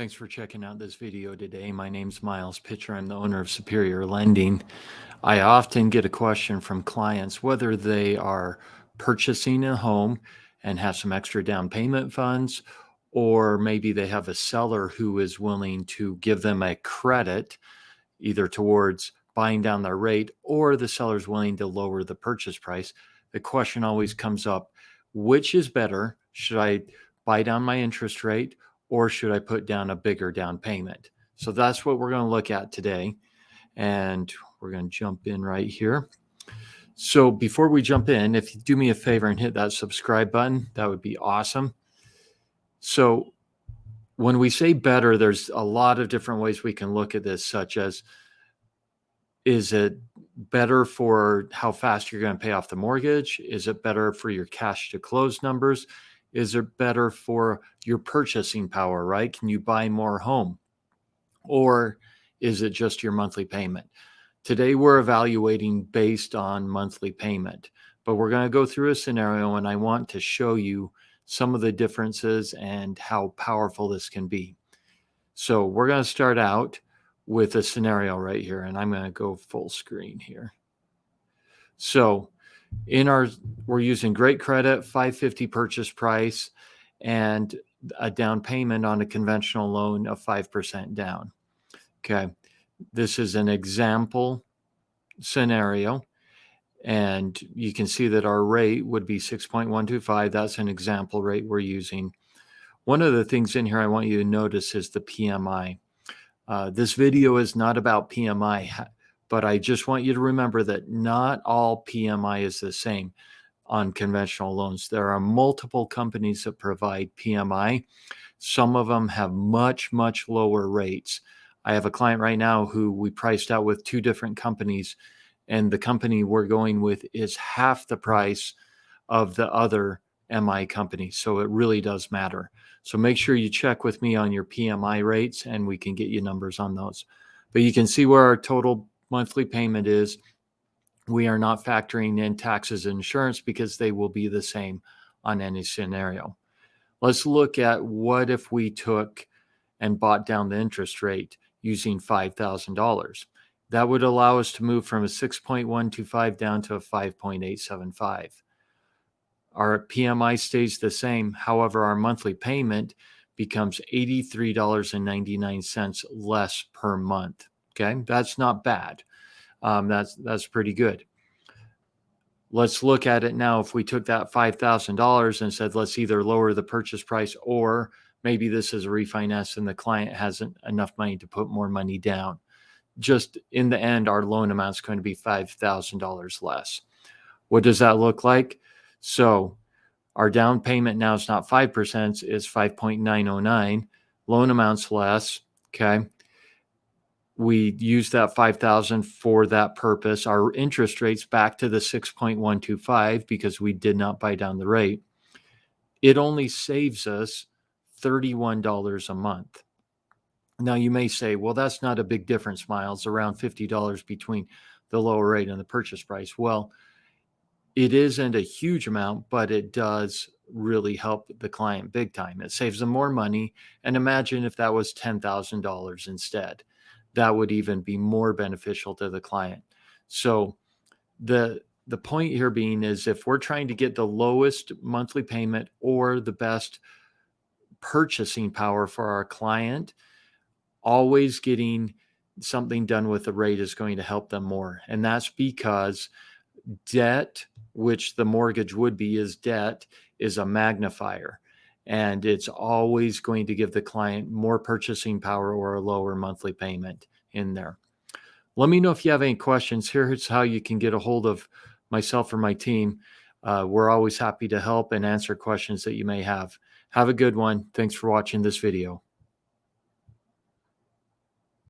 Thanks for checking out this video today. My name's Miles Pitcher. I'm the owner of Superior Lending. I often get a question from clients whether they are purchasing a home and have some extra down payment funds, or maybe they have a seller who is willing to give them a credit either towards buying down their rate, or the seller's willing to lower the purchase price. The question always comes up, which is better? Should I buy down my interest rate, or should I put down a bigger down payment? So that's what we're going to look at today. And we're going to jump in right here. So before we jump in, if you do me a favor and hit that subscribe button, that would be awesome. So when we say better, there's a lot of different ways we can look at this, such as, is it better for how fast you're going to pay off the mortgage? Is it better for your cash to close numbers? Is it better for your purchasing power, right? Can you buy more home? Or is it just your monthly payment? Today, we're evaluating based on monthly payment, but we're going to go through a scenario, and I want to show you some of the differences and how powerful this can be. So we're going to start out with a scenario right here, and I'm going to go full screen here. So we're using great credit, $550 purchase price, and a down payment on a conventional loan of 5% down. Okay, this is an example scenario, and you can see that our rate would be 6.125. That's an example rate we're using. One of the things in here I want you to notice is the PMI. This video is not about PMI, but I just want you to remember that not all PMI is the same on conventional loans. There are multiple companies that provide PMI. Some of them have much, much lower rates. I have a client right now who we priced out with two different companies, and the company we're going with is half the price of the other MI company. So it really does matter. So make sure you check with me on your PMI rates, and we can get you numbers on those. But you can see where our total monthly payment is. We are not factoring in taxes and insurance because they will be the same on any scenario. Let's look at what if we took and bought down the interest rate using $5,000. That would allow us to move from a 6.125 down to a 5.875. Our PMI stays the same. However, our monthly payment becomes $83.99 less per month. Okay, that's not bad. That's pretty good. Let's look at it now. If we took that $5,000 and said, let's either lower the purchase price, or maybe this is a refinance and the client hasn't enough money to put more money down. Just in the end, our loan amount is going to be $5,000 less. What does that look like? So our down payment now is not 5%, it's 5.909. Loan amount's less. Okay. We use that $5,000 for that purpose. Our interest rate's back to the 6.125 because we did not buy down the rate. It only saves us $31 a month. Now you may say, well, that's not a big difference, Miles, around $50 between the lower rate and the purchase price. Well, it isn't a huge amount, but it does really help the client big time. It saves them more money. And imagine if that was $10,000 instead. That would even be more beneficial to the client. So the point here being is, if we're trying to get the lowest monthly payment or the best purchasing power for our client, always getting something done with the rate is going to help them more. And that's because debt, which the mortgage would be is debt, is a magnifier. And it's always going to give the client more purchasing power or a lower monthly payment in there. Let me know if you have any questions. Here's how you can get a hold of myself or my team. We're always happy to help and answer questions that you may have. Have a good one. Thanks for watching this video.